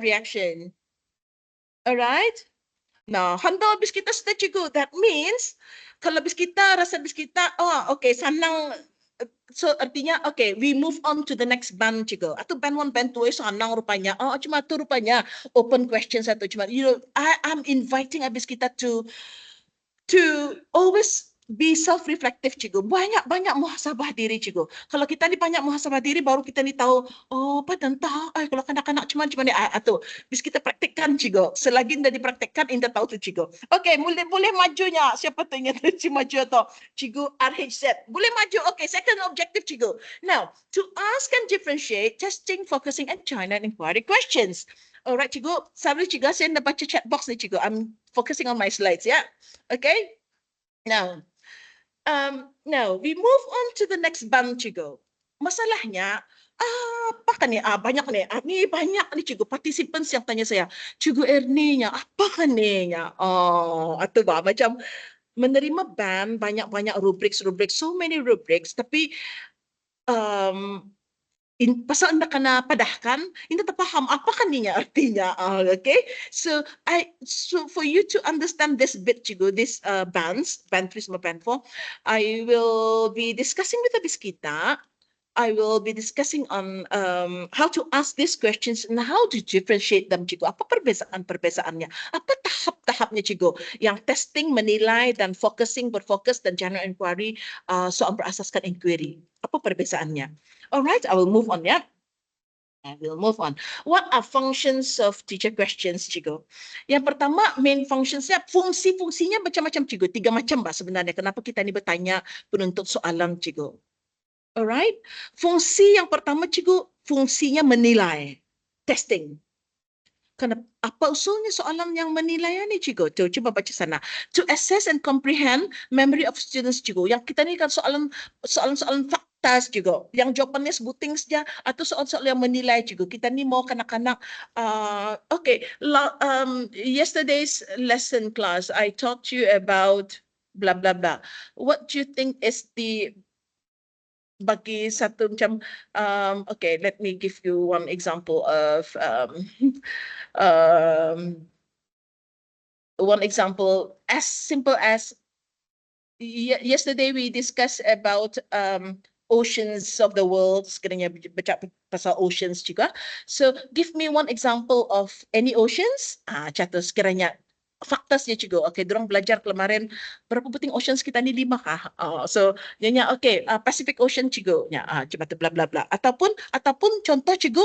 reaction. Alright? Nah, handa habis kita sudah cikgu. That means, kalau habis kita, rasa habis kita, oh, okay, sanang. So, artinya, okay, we move on to the next band, cikgu. Atau band 1, band 2, sanang rupanya. Oh, cuma tu rupanya open question satu. Cuma, I'm inviting habis kita to always be self-reflective, cikgu. Banyak muhasabah diri, cikgu. Kalau kita ni banyak muhasabah diri, baru kita ni tahu, oh, padan tahu. Kalau kanak-kanak cuma ni, atau bis kita praktikkan, cikgu. Selagi dah dipraktikkan, kita tahu tu, cikgu. Okay, boleh majunya. Siapa tu ingat si maju atau cikgu RHZ. Boleh maju. Okay, second objective, cikgu. Now, to ask and differentiate, testing, focusing, and China inquiry questions. Alright, cikgu. Selalu cikgu, saya nak baca chat box ni, cikgu. I'm focusing on my slides, ya. Okay. Now we move on to the next band, cikgu. Masalahnya, apa kan ni? Banyak ni. Ni banyak ni, cikgu. Participants yang tanya saya, cikgu Ernie-nya, apa kan ni-nya? Atau bah, macam menerima band, banyak-banyak rubriks, so many rubriks, tapi pasal anda kena padahkan, anda tak faham apa kan niya artinya. Okay, so for you to understand this bit, cikgu, this bands, band 3 sama band 4, I will be discussing with habis kita. I will be discussing on how to ask these questions and how to differentiate them, cikgu. Apa perbezaan-perbezaannya? Apa tahap-tahapnya, cikgu? Yang testing, menilai, dan focusing, berfokus, dan general inquiry, soal berasaskan inquiry. Apa perbezaannya? Alright, I will move on, ya. I will move on. What are functions of teacher questions, cikgu? Yang pertama, main functionsnya, fungsi-fungsinya macam-macam, cikgu. 3 macam bah sebenarnya. Kenapa kita ni bertanya penuntut soalan, cikgu? Alright. Fungsi yang pertama, cikgu, fungsinya menilai. Testing. Apa usulnya soalan yang menilai ni, cikgu? Cuba baca sana. To assess and comprehend memory of students, cikgu. Yang kita ni kan soalan fakta, cikgu. Yang jawapannya sebuting saja atau soal-soal yang menilai, cikgu. Kita ni mau kanak-kanak. Okay. Yesterday's lesson class, I taught you about blah blah blah. What do you think is the bagi satu macam okay, let me give you one example of one example as simple as yesterday we discussed about oceans of the world, sekiranya baca pasal oceans juga. So give me one example of any oceans. Catat sekiranya faktasnya, cikgu. Okay, dorang belajar kemarin berapa penting oceans kita ni 5 kah? So nyanyi okay, Pacific Ocean, cikgu. Coba tu bla bla bla. Ataupun contoh, cikgu,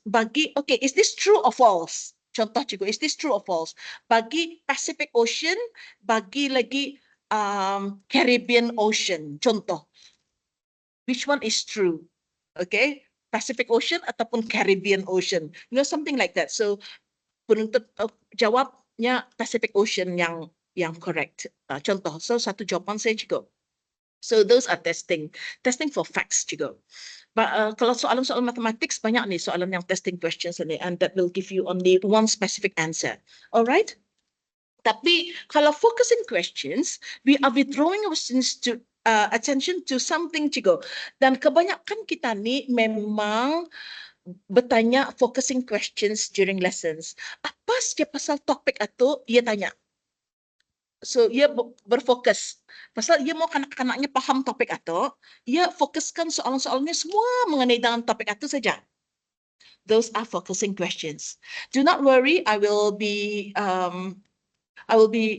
bagi okay, is this true or false? Contoh, cikgu, is this true or false? Bagi Pacific Ocean, bagi lagi Caribbean Ocean. Contoh. Which one is true? Okay, Pacific Ocean ataupun Caribbean Ocean. Something like that. So penuntut jawabnya Pacific Ocean yang correct. Contoh, so satu jawapan saya, cikgu. So those are testing for facts, cikgu. Kalau soalan-soalan mathematics, banyak nih soalan yang testing questions ini, and that will give you only one specific answer. Alright? Tapi kalau focusing questions, we are withdrawing our students to attention to something, cikgu. Dan kebanyakan kita ni memang bertanya focusing questions during lessons. Apa setiap pasal topik itu ia tanya. So ia berfokus. Pasal ia mau kanak-kanaknya faham topik itu, ia fokuskan soalan-soalnya semua mengenai dengan topik itu saja. Those are focusing questions. Do not worry, I will be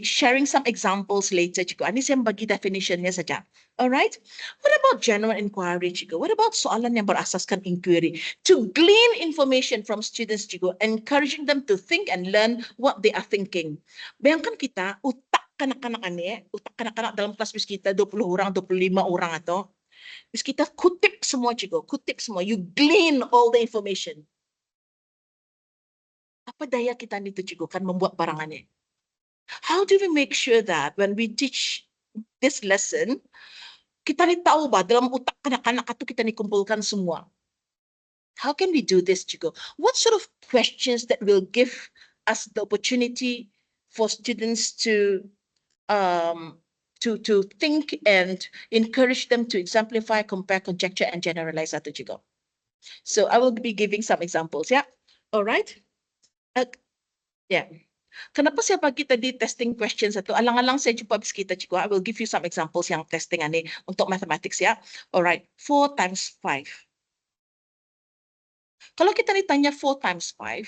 sharing some examples later, cikgu. Ini saya bagi definitionnya saja. Alright. What about general inquiry, cikgu? What about soalan yang berasaskan inquiry? To glean information from students, cikgu, encouraging them to think and learn what they are thinking. Bayangkan kita, utak kanak-kanak ini, utak kanak-kanak dalam kelas bis kita 20 orang, 25 orang atau bis kita kutip semua, cikgu. Kutip semua. You glean all the information. Apa daya kita itu, cikgu, kan membuat barangannya? How do we make sure that when we teach this lesson, kita ni tahu bah dalam utak kanak-kanak itu kita ni kumpulkan semua. How can we do this, cikgu? What sort of questions that will give us the opportunity for students to think and encourage them to exemplify, compare, conjecture, and generalize, atau cikgu? So I will be giving some examples. Yeah, all right. Ya. Kenapa saya bagi tadi testing questions itu? Alang-alang saya jumpa habis kita, cikgu. I will give you some examples yang testing ini untuk mathematics ya. Alright, 4 times 5. Kalau kita ditanya 4 times 5,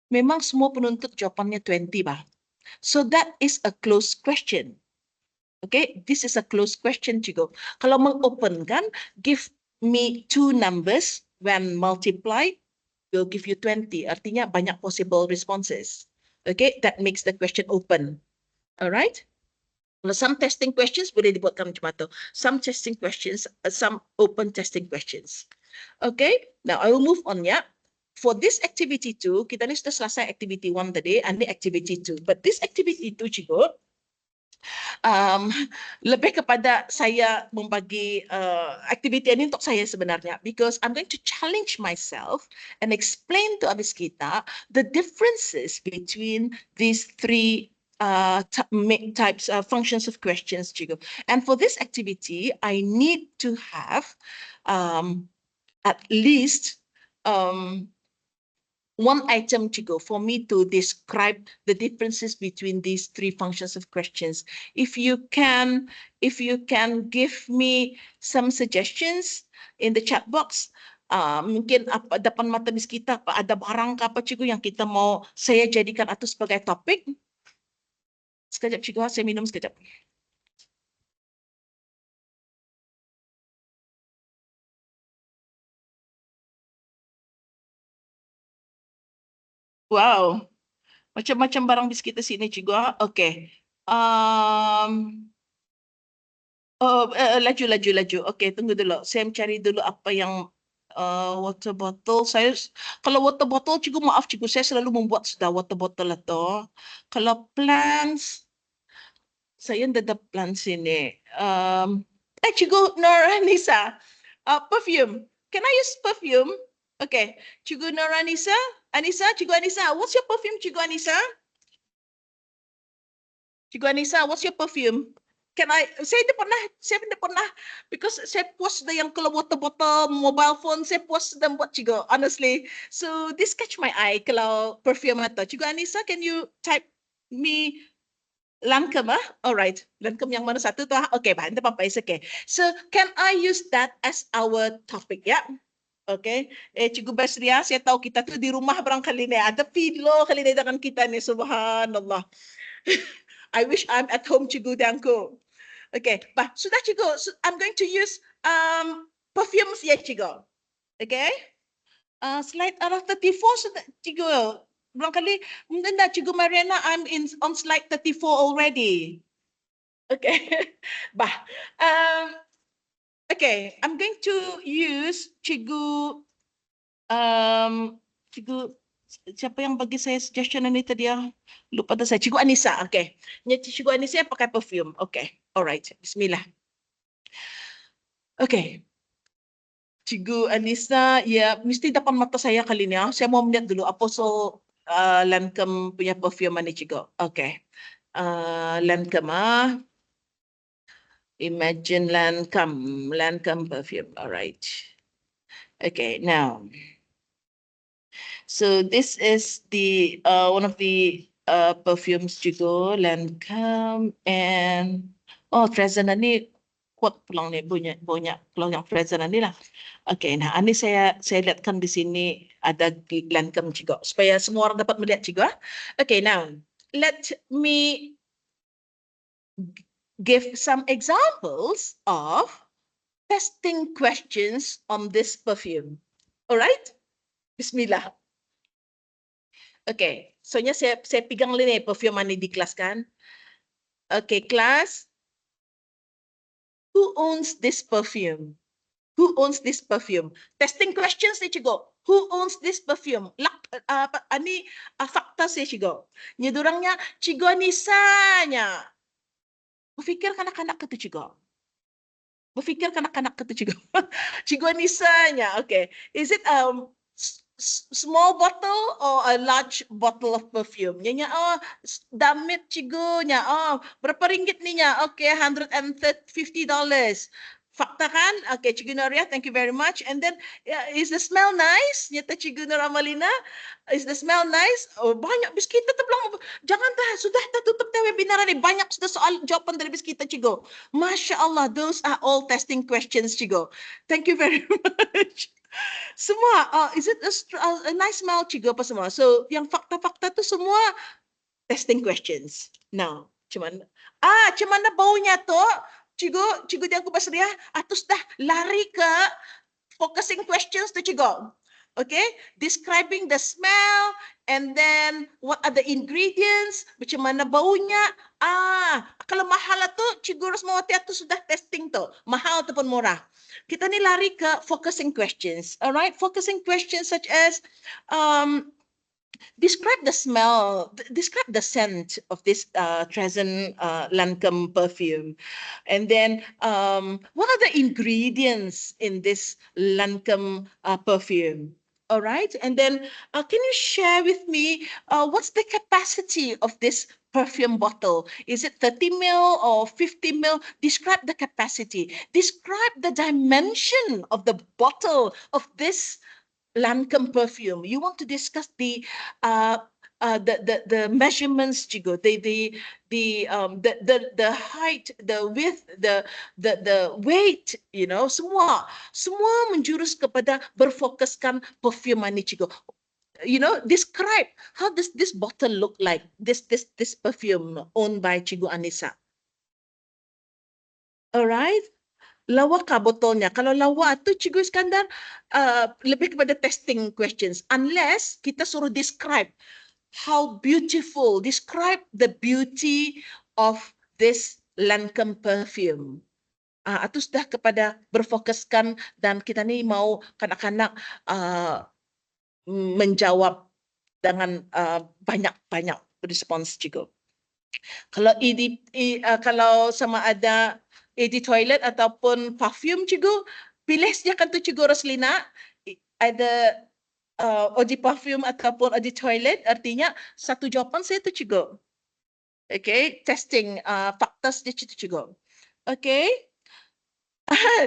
memang semua penuntut jawapannya 20, bah. So that is a closed question. Okay, this is a closed question, cikgu. Kalau mengopenkan, give me two numbers when multiplied will give you 20. Artinya banyak possible responses. Okay, that makes the question open. Alright. Well, some testing questions boleh dibuatkan macam itu. Some testing questions, some open testing questions. Okay, now I will move on ya. For this activity 2, kita ni sudah selesai activity 1 tadi, and the activity 2. But this activity 2, cikgu, lebih kepada saya membagi aktiviti ini untuk saya sebenarnya, because I'm going to challenge myself and explain to habis kita the differences between these three types of functions of questions, cikgu. And for this activity, I need to have at least one item to go for me to describe the differences between these three functions of questions. If you can give me some suggestions in the chat box, mungkin apa depan mata bis kita ada barang apa cikgu yang kita mau saya jadikan itu sebagai topik. Sekejap cikgu, saya minum sekejap. Wow, macam-macam barang bis kita sini cikgu. Okay. Laju. Okey, tunggu dulu. Saya cari dulu apa yang water bottle. Kalau water bottle, cikgu maaf cikgu, saya selalu membuat sudah water bottle itu. Kalau plants, saya ada plants ini. Cikgu Noranisa, perfume. Can I use perfume? Okay, cikgu Noranisa, cikgu Anissa, what's your perfume, cikgu Anissa? Cikgu Anissa, what's your perfume? Saya tidak pernah, because saya post yang kalau water bottle, mobile phone, saya post dan buat cikgu, honestly. So this catch my eye kalau perfume atau. Cikgu Anissa, can you type me Lancome? Alright, Lancome yang mana satu tu? Okay, tidak apa-apa, it's okay. So can I use that as our topic, ya? Yeah? Okay, Cikgu Basria, saya tahu kita tu di rumah barangkali ni ada pillow kali ni dengan kita ni, subhanallah. I wish I'm at home, Cikgu Danko. Okay, but sudah cikgu, I'm going to use perfumes ya cikgu. Okay, slide arah 34 sudah cikgu. Barangkali mungkin dah cikgu Mariana, I'm on slide 34 already. Okay, bah. Okay, I'm going to use cikgu. Cikgu siapa yang bagi saya suggestion ini tadi ya? Lupa dah saya. Cikgu Anissa, okay. Cikgu Anissa pakai perfume. Okay, alright. Bismillah. Okay. Cikgu Anissa, ya mesti depan mata saya kali ni. Saya mau melihat dulu apa Lancome punya perfume ni cikgu. Okay. Lancome. Imagine Lancome perfume. Alright. Okay, now. So this is the one of the perfumes juga, Lancome, and Fresno ni kuat pulang ni bunyi kalau yang Fresno ni lah. Okay, nah ini saya lihatkan di sini ada Lancome juga supaya semua orang dapat melihat juga. Okay, now let me give some examples of testing questions on this perfume. Alright, Bismillah. Okay, soalnya saya pegang ni perfume ni di kelas kan. Okay, kelas. Who owns this perfume? Who owns this perfume? Testing questions ni cikgu. Who owns this perfume? Ini fakta saya cikgu. Nya dorangnya cikgu Anissa-nya. Berfikir kanak-kanak ke tu cikgu? Berfikir kanak-kanak ke tu cikgu? Cikgu Anissa-nya. Okay. Is it small bottle or a large bottle of perfume? Nya damit cikgu nya. Berapa ringgit ni nya? Okay, $150. Fakta kan? Okay, Cikgu Noria, thank you very much. And then, is the smell nice? Nyata Cikgu Nur Amalina, is the smell nice? Oh, banyak bis kita tu belum. Jangan dah, sudah dah tutup dah webinar ni. Banyak sudah soal jawapan dari bis kita, Cikgu. Masya Allah, those are all testing questions, Cikgu. Thank you very much. Semua, is it a nice smell, Cikgu, apa semua? So, yang fakta-fakta tu semua testing questions. Now, cuman mana baunya tu? Cikgu Dian Kubasriah, atus dah lari ke focusing questions tu, Cikgu. Okay, describing the smell and then what are the ingredients, macam mana baunya. Kalau mahal tu, Cikgu Rosmawati tu sudah testing tu, mahal ataupun murah. Kita ni lari ke focusing questions. Alright, focusing questions such as describe the smell, describe the scent of this Tresem Lancome perfume. And then what are the ingredients in this Lancome perfume? All right. And then can you share with me what's the capacity of this perfume bottle? Is it 30 ml or 50 ml? Describe the capacity. Describe the dimension of the bottle of this Lancome perfume. You want to discuss the measurements, Cikgu, the height, the width, the weight, semua menjurus kepada berfokuskan perfume ni, Cikgu. Describe how does this bottle look like, this perfume owned by Cikgu Anissa. All right. Lawa kah botolnya? Kalau lawa tu Cikgu Iskandar lebih kepada testing questions. Unless kita suruh describe how beautiful, describe the beauty of this Lancome perfume. Itu sudah kepada berfokuskan dan kita ni mau kanak-kanak menjawab dengan banyak-banyak respons, Cikgu. Kalau sama ada di toilet ataupun perfume, Cikgu, pilih sediakan tu Cikgu Roslina, ada di perfume ataupun di toilet, artinya satu jawapan saya tu, Cikgu. Okay, testing fakta saja tu, Cikgu. Okay.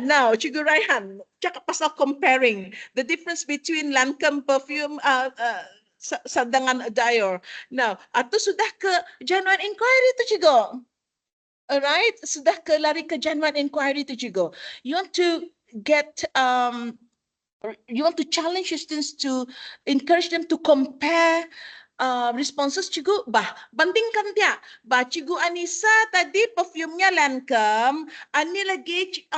Now, Cikgu Raihan, cakap pasal comparing the difference between Lancome perfume dengan Dior. Now, atau sudah ke genuine inquiry tu, Cikgu? Alright, sudah ke lari ke genuine inquiry tu, Cikgu. You want to get you want to challenge your students to encourage them to compare responses, Cikgu. Bandingkan dia. Cikgu Anissa tadi perfume-nya Lancome, ani lagi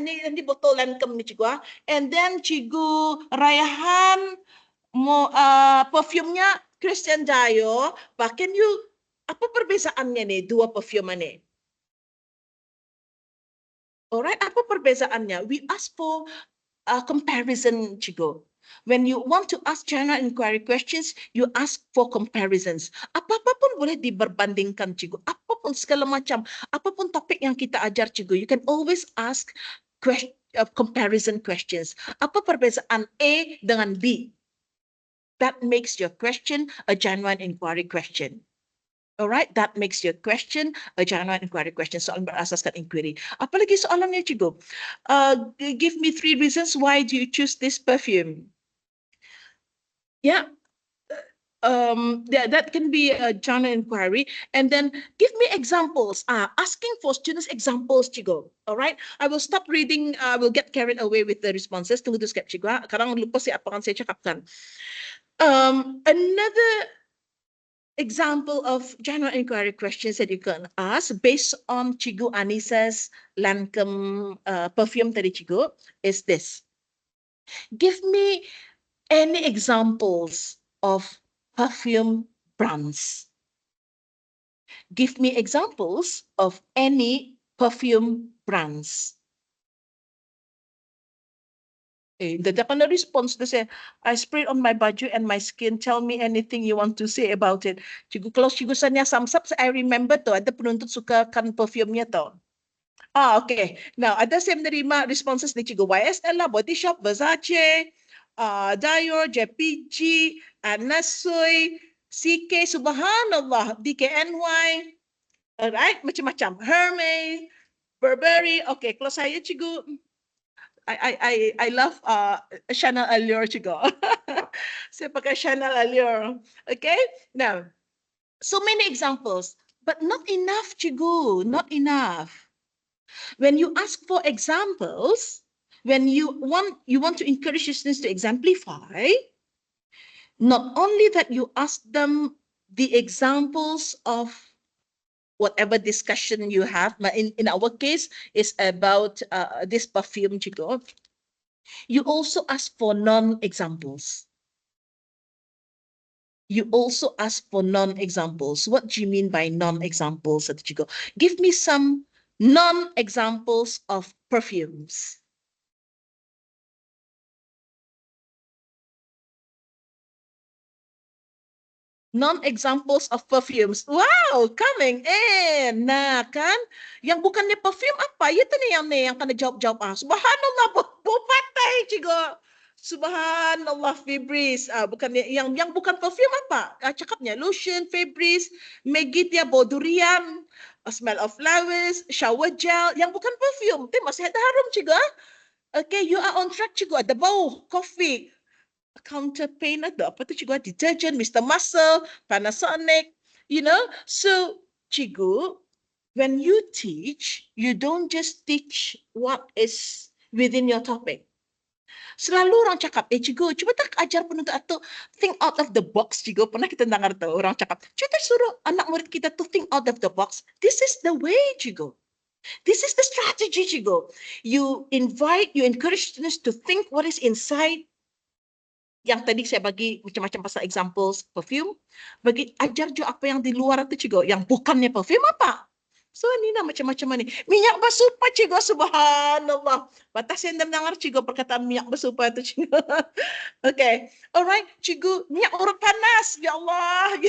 ni botol Lancome ni, Cikgu. And then Cikgu Raihan perfume-nya Christian Dior. Can you, apa perbezaannya ni dua perfume ni? Alright, apa perbezaannya? We ask for comparison, Cikgu. When you want to ask general inquiry questions, you ask for comparisons. Apa-apa pun boleh diberbandingkan, Cikgu. Apapun segala macam, apapun topik yang kita ajar, Cikgu, you can always ask comparison questions. Apa perbezaan A dengan B? That makes your question a genuine inquiry question. Alright, that makes your question a genuine inquiry question. Soalan berasaskan inquiry. Apalagi soalannya, Cikgu? Give me 3 reasons why do you choose this perfume. Yeah, that can be a genuine inquiry. And then give me examples. Asking for students examples, Cikgu. Alright, I will stop reading. I will get carried away with the responses. Tunggu tu sekejap, Cikgu. Kadang lupa apa yang saya cakapkan. Another example of general inquiry questions that you can ask based on Cikgu Anissa's Lancome perfume tadi, Cikgu, is this. Give me any examples of perfume brands. Give me examples of any perfume brands. Dadakan na response na siya, I spray on my baju and my skin, tell me anything you want to say about it. Cikgu, kalau cikgu sa niya samsap, I remember to, ada penuntut suka kan perfume niya to. Okay. Now, ada siya menerima responses ni Cikgu. YSL, Body Shop, Versace, Dior, JPG, Nasoy, CK, Subhanallah, DKNY, alright, macam-macam, Hermes, Burberry. Okay, kalau saya cikgu, I love Chanel Allure cikgu. Saya pakai Chanel Allure. Okay, now so many examples, but not enough cikgu, not enough. When you ask for examples, when you want to encourage your students to exemplify, not only that you ask them the examples of whatever discussion you have, but in our case, is about this perfume, Chico. You also ask for non-examples. You also ask for non-examples. What do you mean by non-examples, Chico? Give me some non-examples of perfumes. Non-examples of perfumes. Wow, coming in. Nah, kan? Yang bukannya perfume apa? Itu nih yang kena jawab-jawab. Subhanallah, patay, cigo. Subhanallah, Febreze. Bukannya yang bukan perfume apa? Cakapnya lotion, Febreze, Megitia, bau durian, smell of flowers, shower gel. Yang bukan perfume. Itu masih ada harum, cigo. Okay, you are on track, cigo. Ada bau, coffee, counterpane ada apa tu cikgu, detergent, Mr. Muscle, Panasonic, so cikgu, when you teach, you don't just teach what is within your topic. Selalu orang cakap, cikgu, cuba tak ajar penuntut atau think out of the box, cikgu. Pernah kita dengar tu orang cakap, cuba suruh anak murid kita to think out of the box. This is the way, cikgu. This is the strategy, cikgu. You encourage students to think what is inside. Yang tadi saya bagi macam-macam pasal examples perfume, bagi ajar juga apa yang di luar itu cikgu, yang bukannya perfume apa. So ini lah macam-macam ni. Minyak bersupa cikgu, subhanallah. Batas yang dengar cikgu perkataan minyak bersupa itu cikgu. Okay, alright cikgu, minyak urut panas, ya Allah.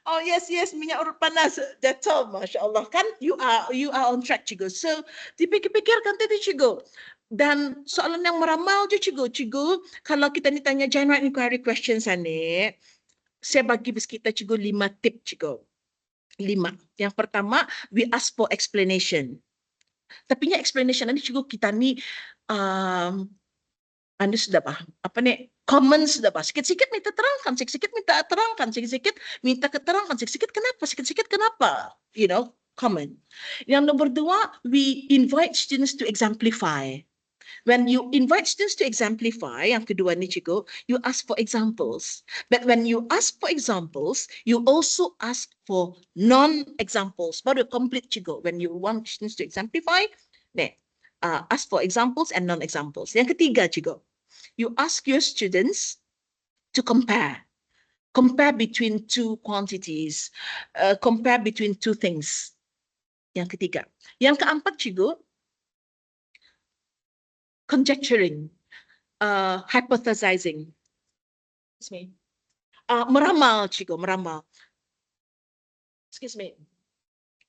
Oh yes, minyak urut panas. That's all, Masya Allah. Kan you are on track cikgu. So dipikir-pikirkan tadi cikgu. Dan soalan yang meramal je cikgu, kalau kita ni tanya general inquiry questions ni, saya bagi kita cikgu 5 tip cikgu. 5. Yang pertama, we ask for explanation. Tapi ni explanation ni cikgu, kita ni anda sudah paham. Apa ni? Common sudah paham. Sikit-sikit minta terangkan, sikit-sikit minta terangkan, sikit-sikit minta keterangan, sikit-sikit kenapa, sikit-sikit kenapa. Common. Yang nombor 2, we invite students to exemplify. When you invite students to exemplify, yang kedua ni cikgu, you ask for examples. But when you ask for examples, you also ask for non-examples. Baru complete cikgu. When you want students to exemplify, ask for examples and non-examples. Yang ketiga cikgu, you ask your students to compare. Compare between two quantities. Compare between two things. Yang ketiga. Yang keempat cikgu, conjecturing, hypothesizing. Excuse me. Meramal, cikgu, meramal. Excuse me.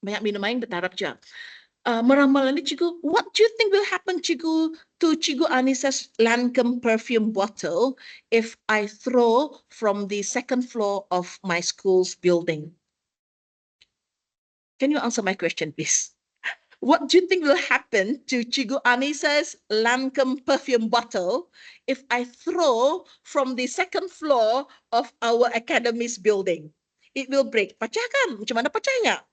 Banyak minum air, bertarap je. Meramal ni, cikgu, what do you think will happen, cikgu, to Cikgu Anisa's Lancome perfume bottle if I throw from the second floor of my school's building? Can you answer my question, please? What do you think will happen to Cikgu Anisa's Lancome perfume bottle if I throw from the second floor of our academy's building? It will break. Pecah kan? Macam mana pecahnya?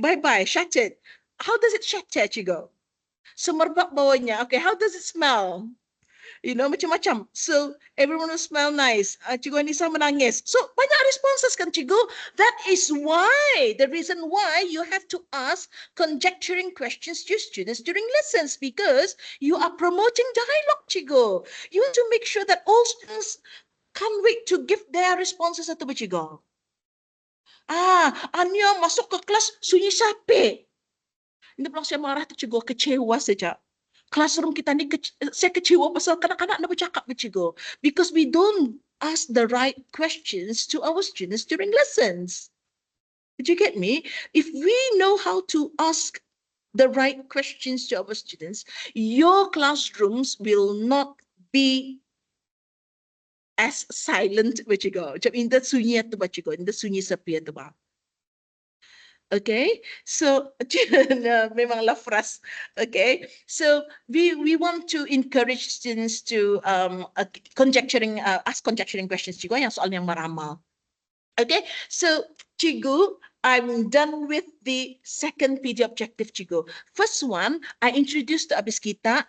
Bye-bye, shattered. How does it shatter, Cikgu? Semerbak bawahnya. Okay, how does it smell? Macam-macam. So, everyone will smell nice. Cikgu Anisa menangis. So, banyak responses kan, Cikgu? That is why, the reason why you have to ask conjecturing questions to students during lessons, because you are promoting dialogue, Cikgu. You want to make sure that all students can't wait to give their responses atau Cikgu. Anya masuk ke kelas sunyi sapi. Ini bilang saya marah tu Cikgu, kecewa saja. Classroom kita ni, saya kecewa pasal kanak-kanak nak bercakap cikgu. Because we don't ask the right questions to our students during lessons. Did you get me? If we know how to ask the right questions to our students, your classrooms will not be as silent, cikgu. Macam indah sunyi tu cikgu, indah sunyi sepi tu. Okay, so memang lafras. Okay, so we want to encourage students to ask conjecturing questions juga yang soal yang meramal. Okay, so Cigu, I'm done with the second PD objective, Cigu. First one, I introduced the abis kita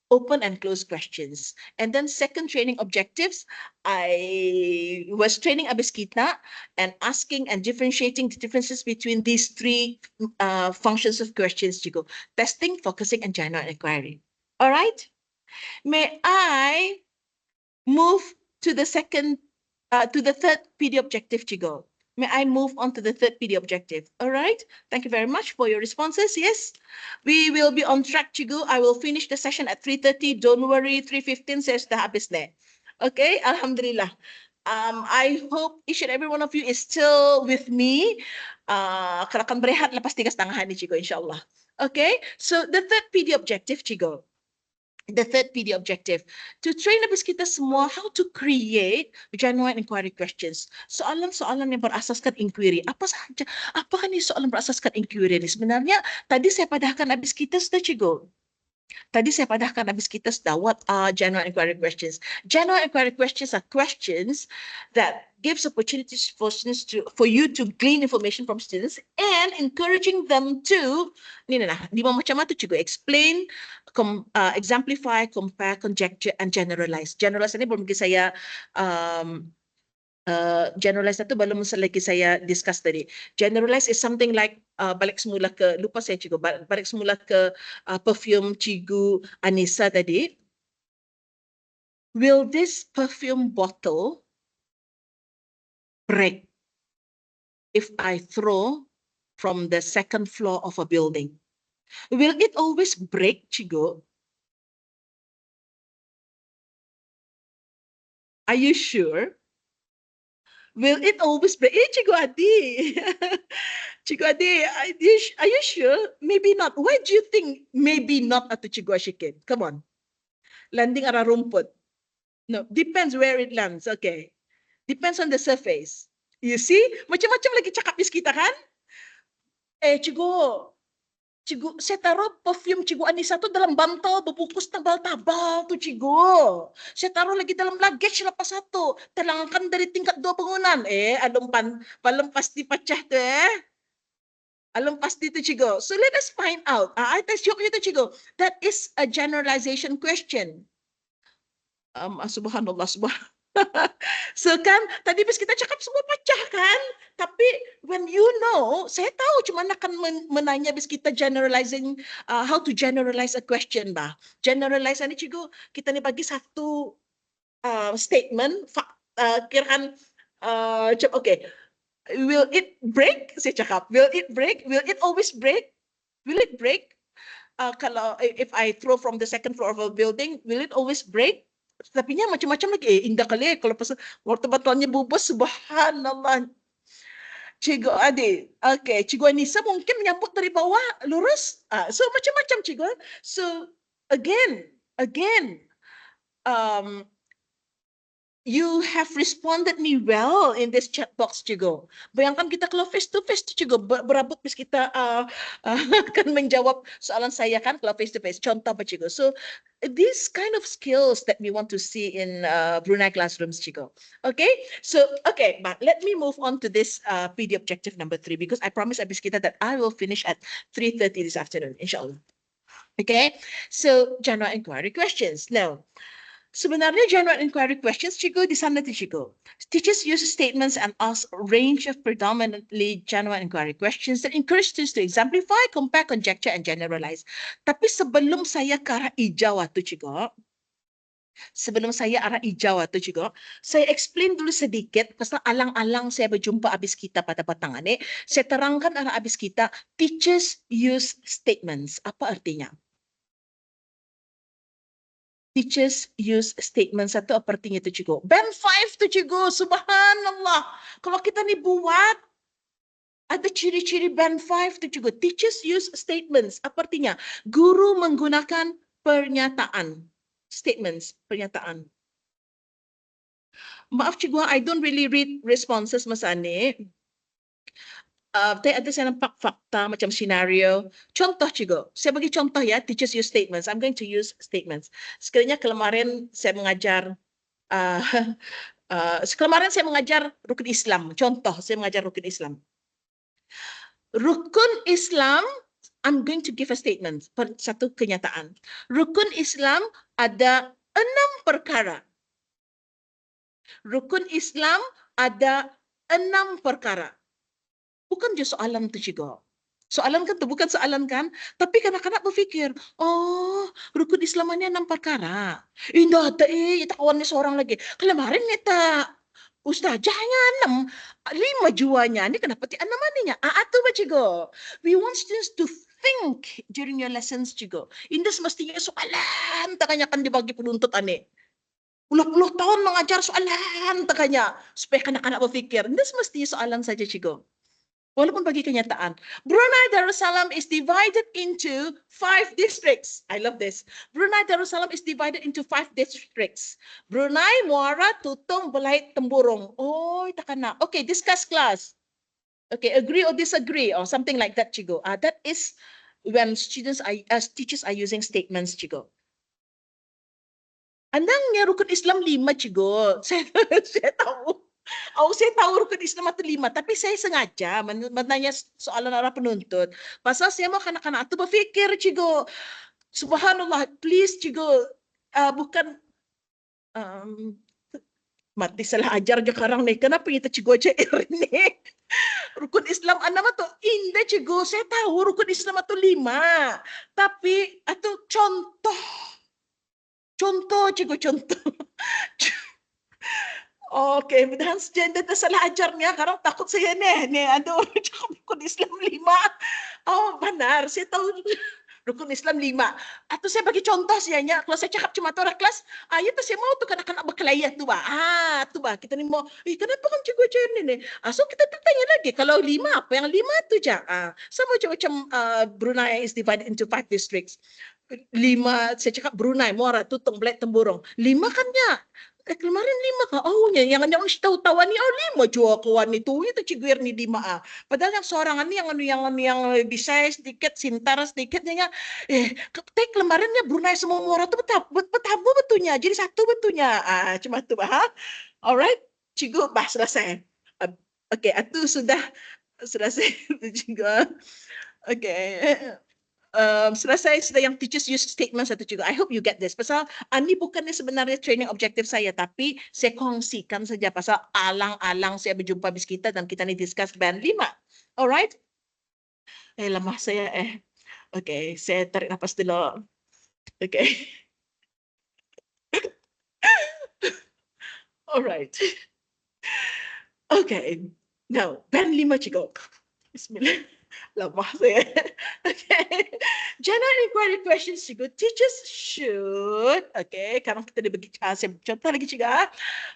open and close questions. And then second training objectives, I was training abis kita and asking and differentiating the differences between these three functions of questions, Cigu. Testing, focusing, and general inquiry. All right? May I move to the third PD objective, Chigo? May I move on to the third PD objective? All right. Thank you very much for your responses. Yes, we will be on track, Chigo. I will finish the session at 3:30. Don't worry, 3:15 saya sudah habis deh. Okay, Alhamdulillah. I hope each and every one of you is still with me. Akan berehat lepas 3:30 ni, Chigo, insyaAllah. Okay, so the third PD objective, Chigo. The third PD objective, to train habis kita semua how to create genuine inquiry questions. Soalan-soalan yang berasaskan inquiry. Apa sahaja? Apakah ni soalan berasaskan inquiry ni? Sebenarnya tadi saya padahkan habis kita sudah, Cigo. Tadi saya padahkan habis kita sudah what are genuine inquiry questions. Genuine inquiry questions are questions that gives opportunities for you to glean information from students and encouraging them to lima macam tu, Cigo. Explain, exemplify, compare, conjecture, and generalize. Generalize ini belum saya generalize itu belum lagi saya discuss tadi. Generalize is something like balik semula ke, lupa saya, Cigu, balik semula ke perfume Cigu Anissa tadi. Will this perfume bottle break if I throw from the second floor of a building? Will it always break, Cigu? Are you sure? Will it always break? Cigu Adi. Cigu Adi, are you sure? Maybe not. Why do you think maybe not atau Cigu Ashikin? Come on. Landing arah rumput. No, depends where it lands. Okay. Depends on the surface. You see? Macam-macam lagi cakap bis kita kan? Cigu, saya taruh perfume Cigu Anissa tu dalam bantal berbungkus tabal-tabal tu, Cigu. Saya taruh lagi dalam luggage lepas satu. Terlangkan dari tingkat 2 bangunan. Paling pasti pecah tu Alam pasti tu, Cigu. So let us find out. I test you tu, Cigu. That is a generalization question. Subhanallah, subhanallah. So kan, tadi bis kita cakap semua pecah kan? Tapi when you know, saya tahu cuma akan menanya bis kita generalizing, how to generalize a question bah. Generalize ni, Cigu, kita ni bagi satu statement, kirakan, okay. Will it break? Saya cakap, will it break? Will it always break? Will it break? Kalau if I throw from the second floor of a building, will it always break? Tapi nya macam-macam lagi. Indah kali kalau pas waktu batuannya bubus, subhanallah. Cigo Adi, okay, Cigo Anissa mungkin menyambut dari bawah lurus. So macam-macam, Cigo. So again, you have responded me well in this chat box, Cigo. Bayangkan kita kalau face to face, Cigo, berabut bis kita akan menjawab soalan saya kan kalau face to face. Contoh apa, Cigo? So these kind of skills that we want to see in Brunei classrooms, Cigo. Okay, so okay, but let me move on to this PD objective number 3 because I promised abis kita that I will finish at 3:30 this afternoon, inshallah. Okay, so general inquiry questions. Now, sebenarnya general inquiry questions, Cigo, di sana tu, Cigo. Teachers use statements and ask a range of predominantly general inquiry questions that encourage students to exemplify, compare, conjecture, and generalize. Tapi sebelum saya ke arah hijau tu, Cigo, saya explain dulu sedikit pasal alang-alang saya berjumpa abis kita pada petang ni. Saya terangkan arah abis kita, teachers use statements. Apa artinya? Teachers use statements atau artinya tu, Cigo. Band 5 tu, Cigo. Subhanallah. Kalau kita ni buat, ada ciri-ciri band 5 tu, Cigo. Teachers use statements. Apa artinya? Guru menggunakan pernyataan. Statements, pernyataan. Maaf, Cigo, I don't really read responses, Mas Ani. ada saya nampak fakta macam scenario. Contoh cikgu, saya bagi contoh ya, teachers use statements. I'm going to use statements. Sekiranya kemarin saya mengajar, uh, kemarin saya mengajar rukun Islam. Contoh, saya mengajar rukun Islam. Rukun Islam, I'm going to give a statement, satu kenyataan. Rukun Islam ada 6 perkara. Rukun Islam ada 6 perkara. Bukan je soalan tu juga. Soalan kan tu bukan soalan kan, tapi kanak-kanak berfikir, oh, rukun Islam ni 6 perkara. Indah tak tak kawan ni seorang lagi. Kemarin ni tak ustazahnya 6, 5 juanya. Ni kenapa ti 6 aninya? Tu ba cigo. We want students to think during your lessons cigo. Indah semestinya soalan tak kanyakan dibagi penuntut ani. Puluh-puluh tahun mengajar soalan tak kanya supaya kanak-kanak berfikir. Indah semestinya soalan saja cigo. Walaupun bagi kenyataan. Brunei Darussalam is divided into 5 districts. I love this. Brunei Darussalam is divided into 5 districts. Brunei, Muara, Tutong, Belait, Temburong. Oh, tak kena. Okay, discuss class. Okay, agree or disagree or something like that, Cigo. That is when teachers are using statements, Cigo. Andangnya rukun Islam 5, Cigo. Saya tahu. Saya tahu rukun Islam itu 5, tapi saya sengaja menanya soalan arah penuntut. Pasal saya mau kanak-kanak itu berfikir, Cigo. Subhanallah, please, Cigo. Bukan mati salah ajar je karang ni. Kenapa kita Cigo cair ni? Rukun Islam nama tu indah, Cigo. Saya tahu rukun Islam itu 5. Tapi itu contoh. Contoh, Cigo, contoh. Okay, mudahan student na salah ajar niya. Karang takut saya ni. Ada orang cakap rukun Islam 5. Oh, benar. Saya tahu rukun Islam 5. Atau saya bagi contoh sianya. Kalau saya cakap cuma tu orang kelas, itu saya mau tu kanak-kanak berkelayah tu ba. Tu ba. Kita ni mau, kenapa kan cikgu ajar ni? So kita tanya lagi. Kalau 5, apa yang 5 tu je? Sama macam Brunei is divided into 5 districts. 5, saya cakap Brunei, Muara, Tutong, Belait, Temburong. 5 kan niya. Kemarin 5 ka. Yang ang tahu-tawa ni, 5 jua kawan itu ciguir ni 5. Padahal yang seorang ni yang bisa sedikit, sintar sedikit niya. Kemarin niya Brunei semua Muara tu betabu betulnya. Jadi 1 betulnya. Cuma tu bah. Alright, cigu bah selesai. Okay, itu sudah selesai juga. Okay. Selesai sudah yang teachers use statement satu juga. I hope you get this. Pasal ini bukannya sebenarnya training objektif saya, tapi saya kongsikan saja pasal alang-alang saya berjumpa bis kita dan kita ni discuss band 5. Alright? Lemah saya Okay, saya tarik nafas dulu. Okay. Alright. Okay. Now, band 5 cikgu. Bismillah. Lemah saya. Okay. General inquiry questions cikgu. Teachers should, okay, karena kita dibagi saya contoh lagi cikgu,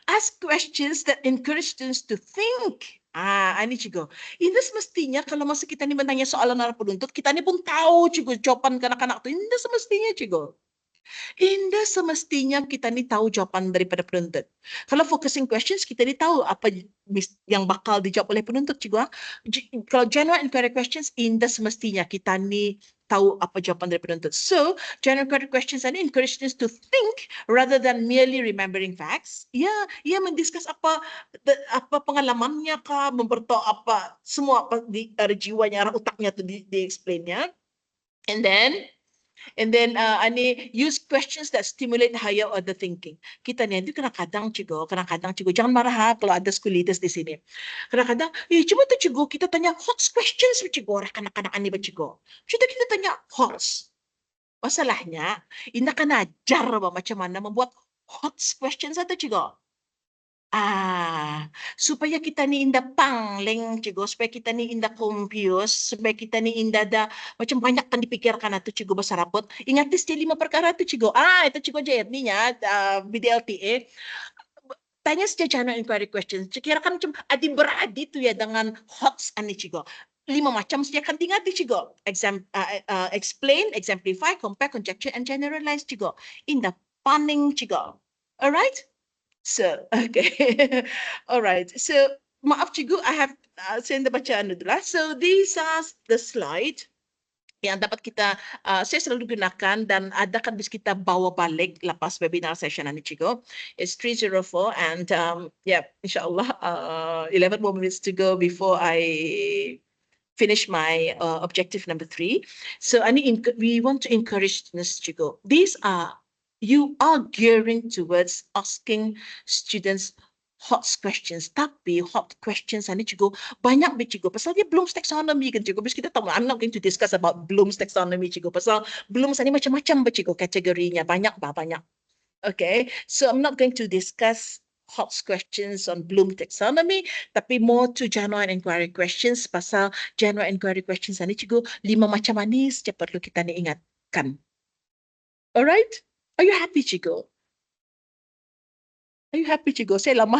ask questions that encourage students to think. Ini cikgu. Ini semestinya kalau masa kita ni menanya soalan arah penuntut, kita ni pun tahu cikgu jawapan kanak-kanak tu. Ini semestinya cikgu. Indah semestinya kita ni tahu jawapan daripada penuntut. Kalau focusing questions, kita ni tahu apa yang bakal dijawab oleh penuntut, cikgu. Kalau general inquiry questions, indah semestinya kita ni tahu apa jawapan dari penuntut. So, general inquiry questions ini encourage students to think rather than merely remembering facts. Ia mendiskus apa pengalamannya kah, memberitahu apa semua apa di jiwanya, otaknya tu di explainnya. And then ani use questions that stimulate higher order thinking. Kita ni itu kadang-kadang cikgu, jangan marah kalau ada school leaders di sini. Kadang-kadang, cuma tu cikgu kita tanya hot questions cikgu, orang kanak-kanak ani ba cikgu. Kita tanya hot. Masalahnya, indah kan ajar macam mana membuat hot questions atau cikgu. Supaya kita ni indah pangling, cikgu, supaya kita ni indah confused, supaya kita ni indah ada macam banyak kan dipikirkan itu cikgu besar rapot. Ingat dia 5 perkara itu cikgu. Itu cikgu JRD-nya, BDLTA. Tanya saja general inquiry questions. Kira-kira macam adik-beradik tu ya dengan hots ani cikgu. 5 macam saja kan tinggal di cikgu. Explain, exemplify, compare, conjecture, and generalize cikgu. Indah paning cikgu. Alright? So, okay. All right. So, maaf cikgu, I have saya nak baca anu dulu lah. So these are the slide yang dapat kita saya selalu gunakan dan adakan bis kita bawa balik lepas webinar session ini cikgu. It's 3:04 and yeah, insyaallah 11 more minutes to go before I finish my objective number 3. So we want to encourage students cikgu. You are gearing towards asking students hot questions, tapi hot questions ini cikgu banyak cikgu pasal dia Bloom's taxonomy kan cikgu. Bis kita tahu I'm not going to discuss about Bloom's taxonomy cikgu pasal Bloom's ini macam-macam cikgu kategorinya, banyak. Okay, so I'm not going to discuss hot questions on Bloom taxonomy, tapi more to general inquiry questions. Pasal general inquiry questions ini cikgu 5 macam manis je perlu kita ni ingatkan. Alright, are you happy cikgu? Are you happy cikgu? Saya lama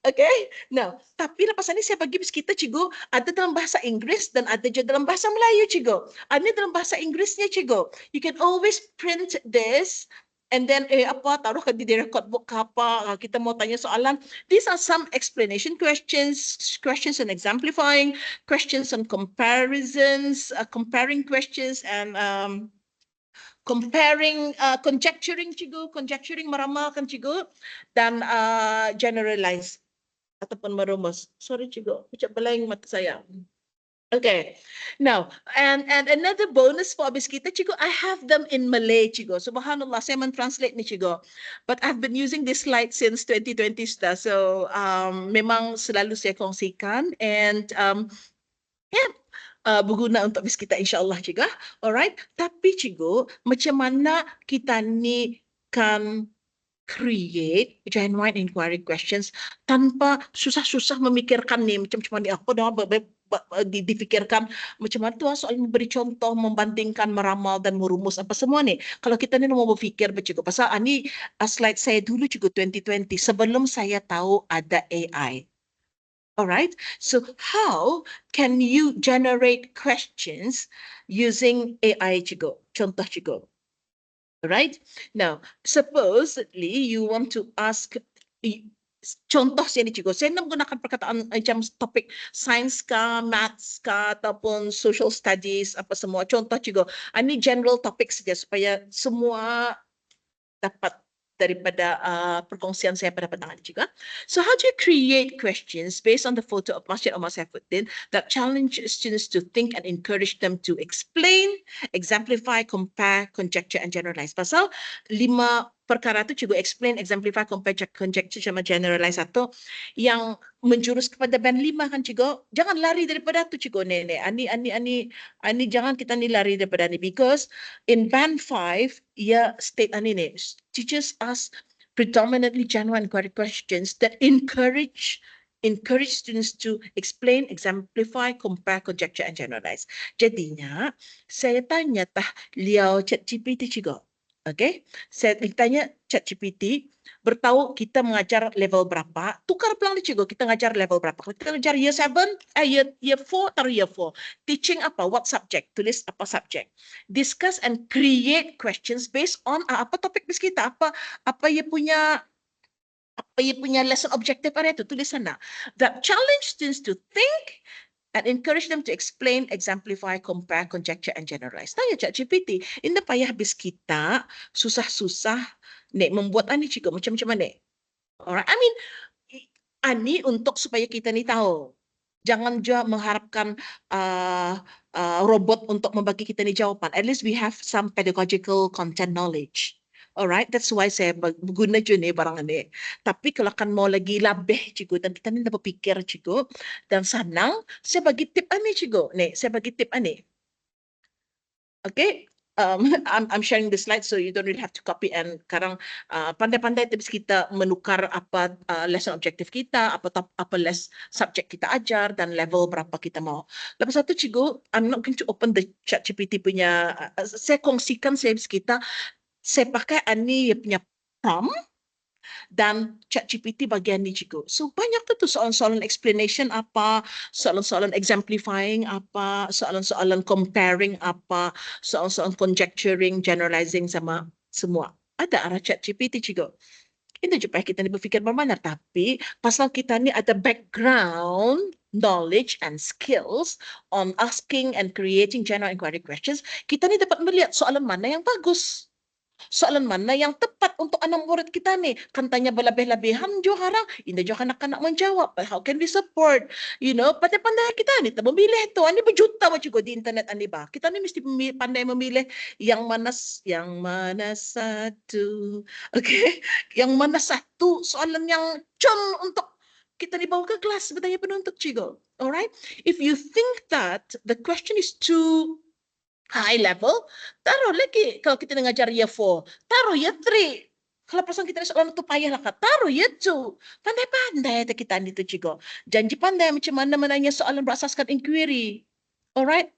Okay, now, tapi lepas ini saya bagi kita cikgu ada dalam bahasa Inggeris dan ada juga dalam bahasa Melayu cikgu. Ada dalam bahasa Inggerisnya cikgu. You can always print this and then taruh di record book ke apa, kita mau tanya soalan. These are some explanation questions on exemplifying, questions on comparisons, comparing questions and comparing, conjecturing cikgu, meramalkan cikgu, dan generalize ataupun merumus. Sorry cikgu, macam belaing mata saya. Okay, now and another bonus for habis kita cikgu, I have them in Malay cikgu. Subhanallah, saya mentranslate ni cikgu. But I've been using this slide since 2020 sudah. So memang selalu saya kongsikan and yeah, berguna untuk bis kita insyaAllah cikgu. Alright, tapi cikgu, macam mana kita ni kan create genuine inquiry questions tanpa susah-susah memikirkan ni macam mana apa dah difikirkan macam mana tu soal memberi contoh, membandingkan, meramal dan merumus apa semua ni. Kalau kita ni mau berfikir cikgu, pasal ni slide saya dulu cikgu 2020 sebelum saya tahu ada AI. Alright, so how can you generate questions using AI cikgu? Contoh cikgu. Alright, now supposedly you want to ask, contoh saya ni cikgu, saya nak menggunakan perkataan macam topik sains kah, maths kah, ataupun social studies, apa semua. Contoh cikgu, ini general topik saja supaya semua dapat daripada perkongsian saya pada petang ini juga. So how do you create questions based on the photo of Masjid Omar Saifuddin that challenge students to think and encourage them to explain, exemplify, compare, conjecture and generalize? Pasal 5 perkara tu cikgu explain, exemplify, compare, conjecture sama generalize atau yang menjurus kepada band 5 kan cikgu. Jangan lari daripada tu cikgu nenek. Ani jangan kita ni lari daripada ni because in band 5 ia state ani ni teachers ask predominantly genuine inquiry questions that encourage students to explain, exemplify, compare, conjecture and generalize. Jadinya saya tanya liau ChatGPT cikgu. Okay, saya tanya ChatGPT, bertahu kita mengajar level berapa, tukar pelang ni cikgu, kita mengajar level berapa. Kalau kita mengajar year 7, year 4 atau year 4. Teaching apa, what subject, tulis apa subject. Discuss and create questions based on apa topik bis kita, apa ia punya lesson objective area itu, tulis sana. That challenge students to think and encourage them to explain, exemplify, compare, conjecture and generalize. Tanya ChatGPT, ini payah habis kita susah-susah nek membuat ani cikgu macam mana. Alright, I mean ani untuk supaya kita ni tahu. Jangan juga mengharapkan robot untuk membagi kita ni jawapan. At least we have some pedagogical content knowledge. Alright, that's why saya guna je ni barang ni. Tapi kalau kan mau lagi lebih cikgu dan kita ni dah berfikir cikgu dan senang, saya bagi tip ani cikgu. Ni, saya bagi tip ani. Okay, I'm sharing the slide so you don't really have to copy and sekarang pandai-pandai terus kita menukar apa lesson objective kita, apa subject kita ajar dan level berapa kita mau. Lepas itu cikgu, I'm not going to open the ChatGPT punya, saya kongsikan kita. Saya pakai ani punya prompt dan ChatGPT bagian ni cikgu. So banyak tu soalan-soalan explanation apa, soalan-soalan exemplifying apa, soalan-soalan comparing apa, soalan-soalan conjecturing, generalizing sama semua. Ada arah ChatGPT cikgu. Itu supaya kita ni berfikir bermanar. Tapi pasal kita ni ada background, knowledge and skills on asking and creating general inquiry questions, kita ni dapat melihat soalan mana yang bagus. Soalan mana yang tepat untuk anak murid kita ni? Kan tanya berlebih-lebihan jo harang, indah jo kanak-kanak menjawab. But how can we support? You know, pandai-pandai kita ni, kita memilih tu. Ani berjuta macam di internet ani ba. Kita ni mesti pandai memilih yang mana satu. Okay? Yang mana satu soalan yang con untuk kita dibawa ke kelas bertanya penuntut cikgu. Alright? If you think that the question is too high level, taruh lagi kalau kita nak ajar year 4, taruh year 3. Kalau pasang kita soalan itu payah lah, taruh year 2. Pandai-pandai kita ni tu cikgu. Janji pandai macam mana menanya soalan berasaskan inquiry. Alright?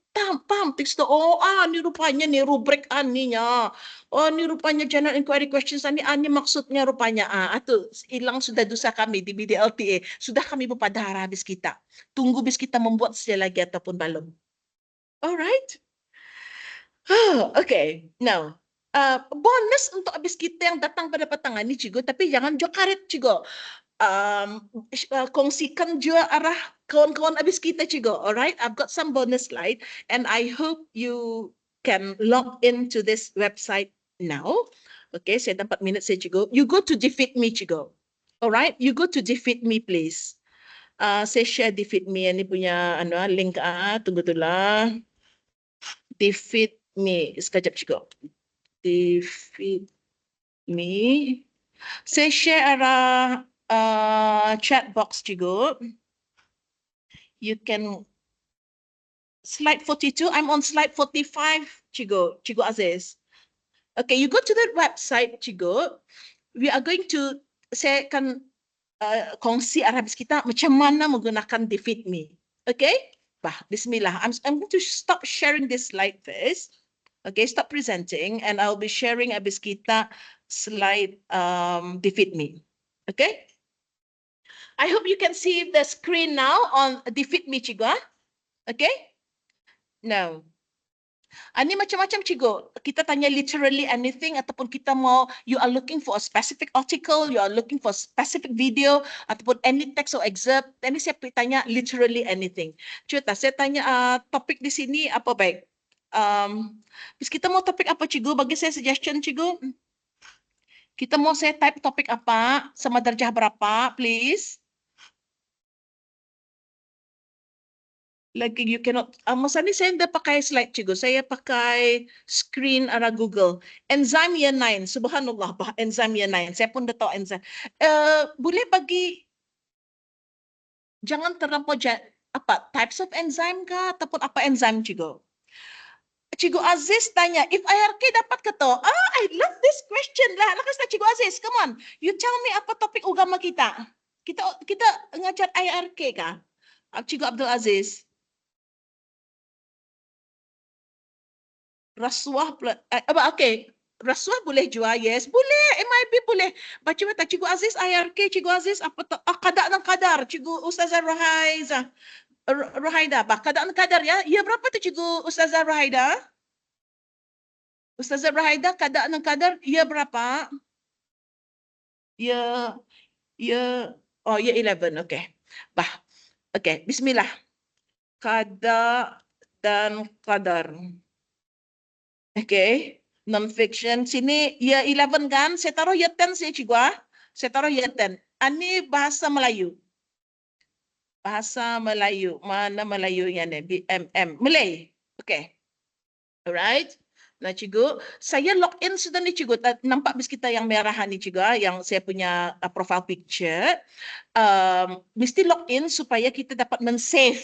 Paham teks tu. Oh, ni rupanya ni rubrik aninya. Oh, ni rupanya general inquiry questions ani maksudnya rupanya. Itu hilang sudah dosa kami di BDLTA. Sudah kami berpadahara habis kita. Tunggu bis kita membuat sekali lagi ataupun belum. Alright? Okay. Now, bonus untuk habis kita yang datang pada petang ini, cikgu. Tapi jangan jokaret, cikgu. Kongsikan juga arah kawan-kawan habis kita, cikgu. Alright? I've got some bonus slide. And I hope you can log into this website now. Okay, saya dapat minit saya, cikgu. You go to Defeat Me, cikgu. Alright? You go to Defeat Me, please. Saya share Defeat Me. Ini punya link. Tunggu tu lah. Defeat Me. Sekejap cikgu. Defeat Me. Saya share arah chat box cikgu. You can slide 42. I'm on slide 45 cikgu. Cikgu Aziz. Okay, you go to that website cikgu. We are going to, saya akan kongsi arah habis kita macam mana menggunakan Defeat Me. Okay? Bismillah. I'm going to stop sharing this slide first. Okay, stop presenting and I'll be sharing habis kita slide Defeat Me. Okay? I hope you can see the screen now on Defeat Me, cikgu. Okay? Now, ini macam-macam cikgu. Kita tanya literally anything ataupun kita mau, you are looking for a specific article, you are looking for a specific video ataupun any text or excerpt. Ini saya tanya literally anything. Cuba saya tanya topik di sini apa baik? Kita mau topik apa cikgu? Bagi saya suggestion cikgu. Kita mau saya type topik apa? Sama darjah berapa? Please. Lagi you cannot. Masa ni saya tidak pakai slide cikgu. Saya pakai screen arah Google. Enzyme year 9. Subhanallah. Enzyme year 9. Saya pun dah tahu enzyme. Boleh bagi. Jangan terlampau apa types of enzyme kah ataupun apa enzyme cikgu? Cikgu Aziz tanya, if IRK dapat ke to? I love this question lah. Lakas na Cikgu Aziz, come on. You tell me apa topik agama kita. Kita ngajar IRK kah? Cikgu Abdul Aziz. Rasuah, okay. Rasuah boleh juga, yes. Boleh, MIB boleh. Baca mata Cikgu Aziz, IRK, Cikgu Aziz, apa tu? Kadar dan kadar, Cikgu Ustazah Rohaida. Kadar dan kadar ya. Ya berapa tu Cikgu Ustazah Rohaida? Ustazah Rohaida, kadar dan kadar, ya berapa? Ya 11, okay. Okay, bismillah. Kadar dan kadar. Okay, non-fiction. Sini year 11 kan? Saya taruh year 10 saya cikgu. Saya taruh year 10. Ini bahasa Melayu. Bahasa Melayu. Mana Melayunya ni? BMM. Malay. Okay. Alright. Nah cikgu, saya login sudah ni cikgu. Nampak bis kita yang merah ni cikgu. Yang saya punya profile picture. Mesti login supaya kita dapat men-save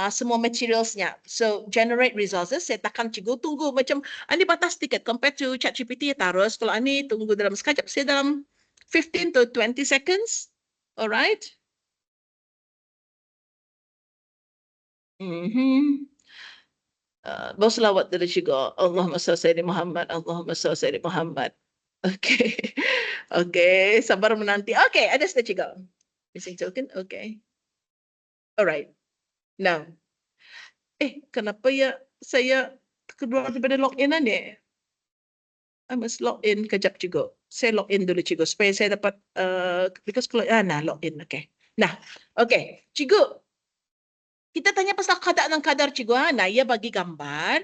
semua materialsnya. So, generate resources. Saya takkan cikgu tunggu macam, ini batas tiket. Compared to ChatGPT, ya terus. Kalau ini tunggu dalam sekejap, saya dalam 15 to 20 seconds. Alright. Bawa selawat dari cikgu. Allahumma salli Sayyidina Muhammad. Allahumma salli Sayyidina Muhammad. Okay. Okay. Sabar menanti. Okay. Ada sudah cikgu. Missing token. Okay. Alright. Now, kenapa ya saya kedua daripada login ni? I must log in kejap cikgu. Saya login dulu cikgu supaya saya dapat because kalau login. Okay. Nah, okay. Cikgu, kita tanya pasal kadar dan kadar cikgu. Nah, ia bagi gambar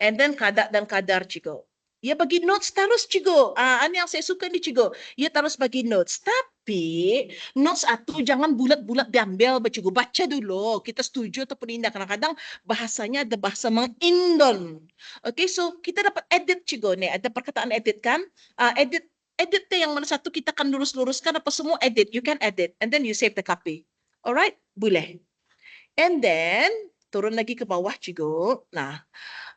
and then kadar dan kadar cikgu. Ia bagi notes terus cikgu. Ini yang saya suka ni cikgu. Ia terus bagi notes. Tapi notes itu jangan bulat-bulat diambil cikgu. Baca dulu. Kita setuju ataupun tidak. Kadang-kadang bahasanya ada bahasa mengindon. Okay, so kita dapat edit cikgu ni. Ada perkataan edit kan? Edit yang mana satu kita akan lurus-luruskan apa semua edit. You can edit and then you save the copy. Alright? Boleh. And then turun lagi ke bawah cikgu. Nah,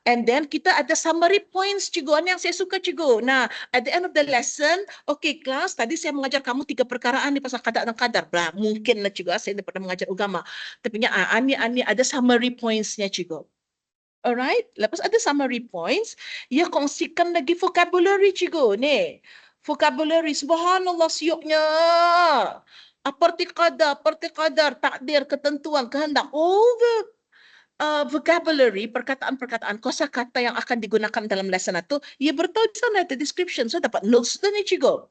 and then kita ada summary points cikgu. Ini yang saya suka cikgu. Nah, at the end of the lesson, okay kelas, tadi saya mengajar kamu 3 perkaraan ni pasal kadar dan kadar. Nah, mungkin lah cikgu, saya tidak pernah mengajar agama. Tapi ini ada summary points-nya cikgu. Alright, lepas ada summary points, ia kongsikan lagi vocabulary cikgu. Ni, vocabulary, subhanallah siuknya. Arti kadar, takdir, ketentuan, kehendak, all the vocabulary, perkataan-perkataan, kosakata yang akan digunakan dalam lesson itu, ia bertahu di sana, ada description. So, dapat notes tu ni cikgu.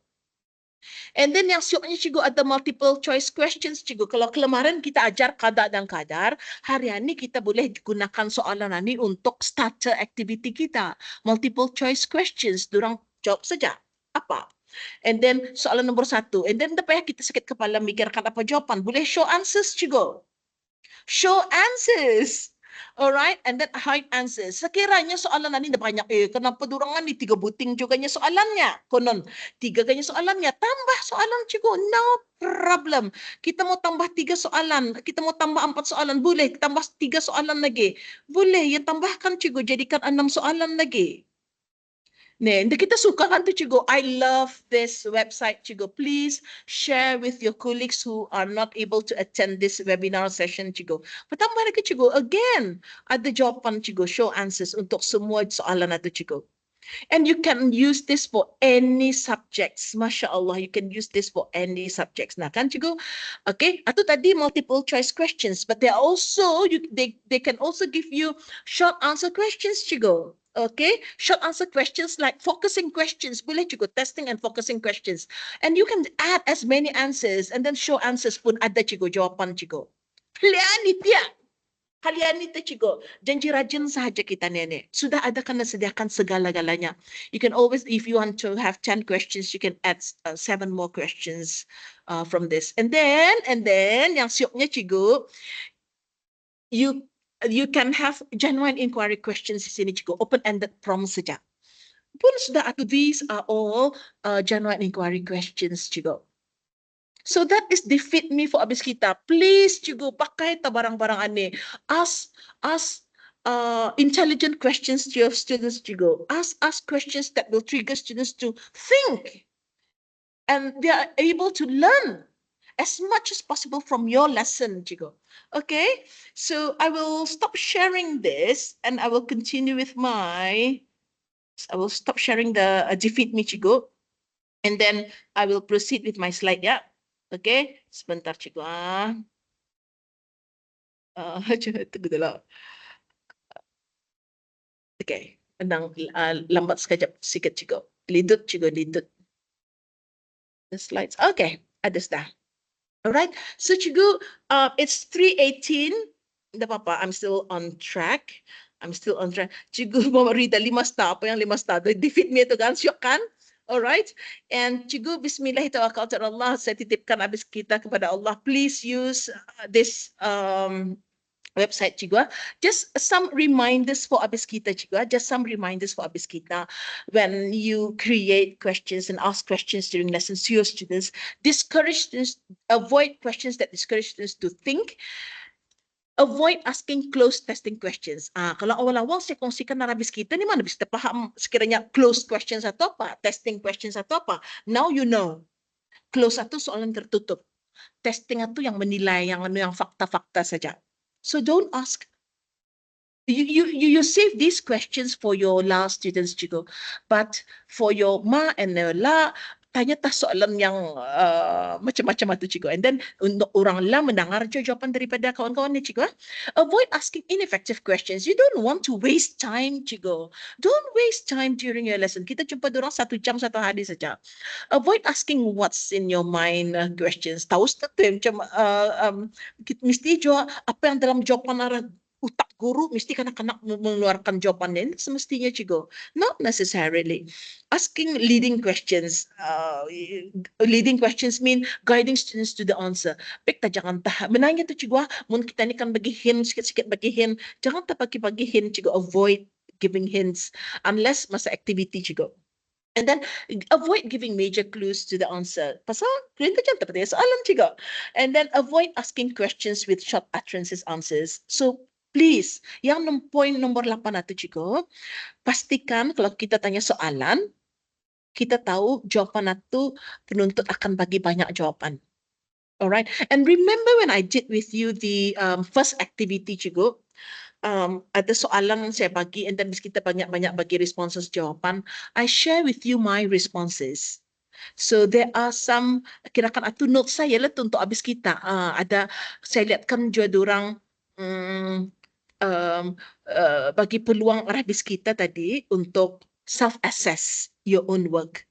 And then yang siuknya cikgu ada multiple choice questions cikgu. Kalau kemarin kita ajar kadar dan kadar, hari ini kita boleh gunakan soalan ini untuk starter activity kita. Multiple choice questions, durang jawab saja. Apa? And then soalan nombor 1. And then tak payah kita sakit kepala mikirkan apa jawapan. Boleh show answers cikgu. Show answers. Alright, and then hide answers. Sekiranya soalan ini banyak, kenapa durangan ni 3 buting juganya soalannya? Konon, 3 ganya soalannya. Tambah soalan cikgu, no problem. Kita mau tambah 3 soalan, kita mau tambah 4 soalan, boleh. Tambah 3 soalan lagi. Boleh, ya tambahkan cikgu, jadikan 6 soalan lagi. Nih, kita suka kan tu cikgu. I love this website cikgu. Please share with your colleagues who are not able to attend this webinar session cikgu. Pertama lagi cikgu, again, ada jawapan cikgu, show answers untuk semua soalan itu cikgu. And you can use this for any subjects. Masya Allah, you can use this for any subjects. Nah kan cikgu, okay, itu tadi multiple choice questions, but they also, they can also give you short answer questions cikgu. Okay, short answer questions like focusing questions. Boleh cikgu, testing and focusing questions. And you can add as many answers and then show answers pun ada cikgu, jawapan cikgu. Kalian itu cikgu, janji rajin sahaja kita nenek. Sudah ada kan sediakan segala-galanya. You can always, if you want to have 10 questions, you can add 7 more questions from this. And then yang siuknya cikgu, you can have genuine inquiry questions di sini cikgu, open-ended prompts saja. Pun sudah ada, these are all genuine inquiry questions cikgu. So that is defeat me for habis kita. Please cikgu, pakai ta barang-barang aneh. Ask intelligent questions to your students cikgu. Ask questions that will trigger students to think. And they are able to learn as much as possible from your lesson cikgu. Okay, so I will stop sharing this and I will continue with I will stop sharing the defeat me cikgu. And then I will proceed with my slide, ya. Okay, sebentar cikgu. Tunggu dulu. Okay, lambat sekejap sikit cikgu. Lidut cikgu, lidut. The slides. Okay, ada sudah. Alright, so cikgu, it's 3:18. Tidak apa-apa, I'm still on track. Cikgu mau read 5 star. Apa yang 5 star? Defeat me itu kan, syok kan? Alright, and cikgu bismillahirrahmanirrahim, saya titipkan habis kita kepada Allah. Please use this website cikgu. Just some reminders for habis kita cikgu. Just some reminders for habis kita. When you create questions and ask questions during lessons to your students, discourage students, avoid questions that discourage students to think. Avoid asking closed testing questions. Kalau awal-awal saya kongsikan habis kita ni mana bisa faham sekiranya closed questions atau apa, testing questions atau apa. Now you know. Closed itu soalan tertutup. Testing itu yang menilai, yang fakta-fakta saja. So don't ask. You save these questions for your last students cikgu. But for your ma and la, tanya tas soalan yang macam-macam tu cikgu. And then untuk orang lah mendengar jawapan daripada kawan-kawan ni cikgu. Avoid asking ineffective questions. You don't want to waste time cikgu. Don't waste time during your lesson. Kita jumpa dorang 1 jam 1 hari saja. Avoid asking what's in your mind questions. Tahu tu macam mesti jawab apa yang dalam jawapan arah utak guru mesti kanak-kanak mengeluarkan jawapannya. Semestinya cikgu. Not necessarily. Asking leading questions. Leading questions mean guiding students to the answer. Baik tak jangan tahap. Benarnya tu cikgu, mun kita ni kan bagi hint, sikit-sikit bagi hint. Jangan tak bagi hint cikgu. Avoid giving hints. Unless masa activity cikgu. And then avoid giving major clues to the answer. Pasal kita jangan tak soalan cikgu. And then avoid asking questions with short utterances answers. So please, yang poin nombor 8 itu cikgu, pastikan kalau kita tanya soalan, kita tahu jawapan itu penuntut akan bagi banyak jawapan. Alright, and remember when I did with you the first activity cikgu, ada soalan saya bagi and then kita banyak-banyak bagi responses jawapan. I share with you my responses. So there are some, kirakan itu notes saya lah tu untuk habis kita. Ada, saya lihatkan juga diorang bagi peluang habis kita tadi untuk self-assess your own work.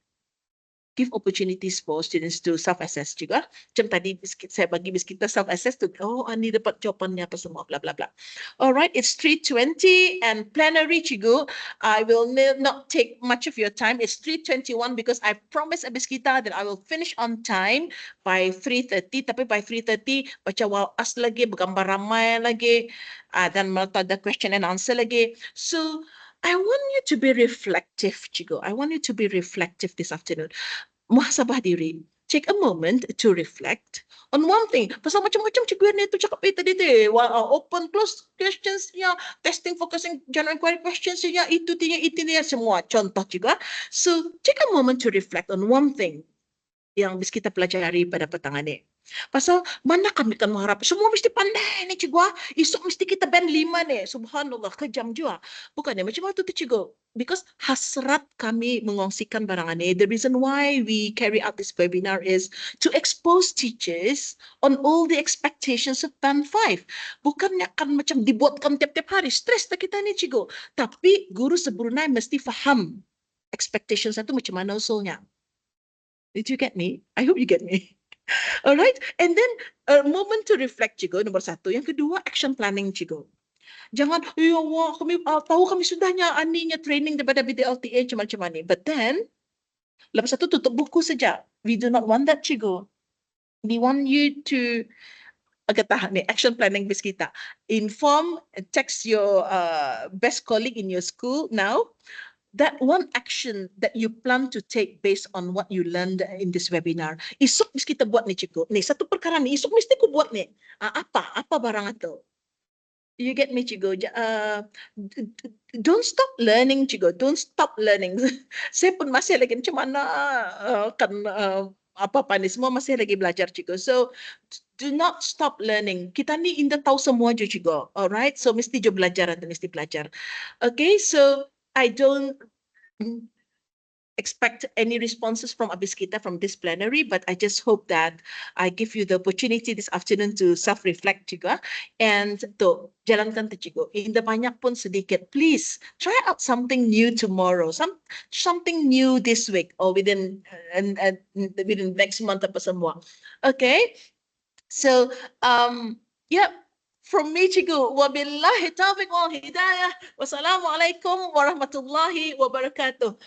Give opportunities for students to self-assess juga. Macam tadi saya bagi kita self-assess tu, ni dapat jawapannya apa semua, bla bla bla. Alright, it's 3:20 and plenary cikgu. I will not take much of your time. It's 3:21 because I promised habis kita that I will finish on time by 3:30. Tapi by 3:30 baca waas lagi, bergambar ramai lagi, dan ada question and answer lagi. So I want you to be reflective, cikgu. I want you to be reflective this afternoon. Muhasabah diri. Take a moment to reflect on one thing. Pasal macam-macam cikgu ni tu cakap tadi tu. Open, close questions nya, testing, focusing, general inquiry questions nya, itu dia semua contoh cikgu. So, take a moment to reflect on one thing yang bisa kita pelajari pada petang ini. Pasal mana kami kan mengharap semua mesti pandai ni cikgu. Esok mesti kita band 5 ni. Subhanallah, kejam juga. Bukannya macam itu tu cikgu. Because hasrat kami mengongsikan barang ini. The reason why we carry out this webinar is to expose teachers on all the expectations of Band 5. Bukannya akan macam dibuatkan tiap-tiap hari. Stres tak kita ni cikgu. Tapi guru sebrunei mesti faham expectations itu macam mana usulnya. Did you get me? I hope you get me. Alright, and then a moment to reflect cikgu, nombor 1. Yang kedua, action planning cikgu. Jangan, ya Allah, kami tahu kami sudahnya aninya training daripada BDLTA macam mana. But then, lepas itu tutup buku saja. We do not want that cikgu. We want you to agak tahan ni, action planning bis kita. Inform, text your best colleague in your school now. That one action that you plan to take based on what you learned in this webinar. Esok mesti kita buat ni cikgu. Ni satu perkara ni esok mesti ku buat ni. Apa barang itu? You get me cikgu? Don't stop learning cikgu. Don't stop learning. Saya pun masih lagi macam mana apa-apa ni semua masih lagi belajar cikgu. So do not stop learning. Kita ni indah tahu semua je cikgu. Alright, so mesti je belajar atau mesti belajar. Okay, so I don't expect any responses from habis kita from this plenary, but I just hope that I give you the opportunity this afternoon to self-reflect juga and to jalankan tu cikgu. Indah banyak pun sedikit. Please try out something new tomorrow, something new this week or within next month apa semua. Okay, so yeah. From me cikgu, wabillahi taufiq wal hidayah. Wassalamualaikum warahmatullahi wabarakatuh.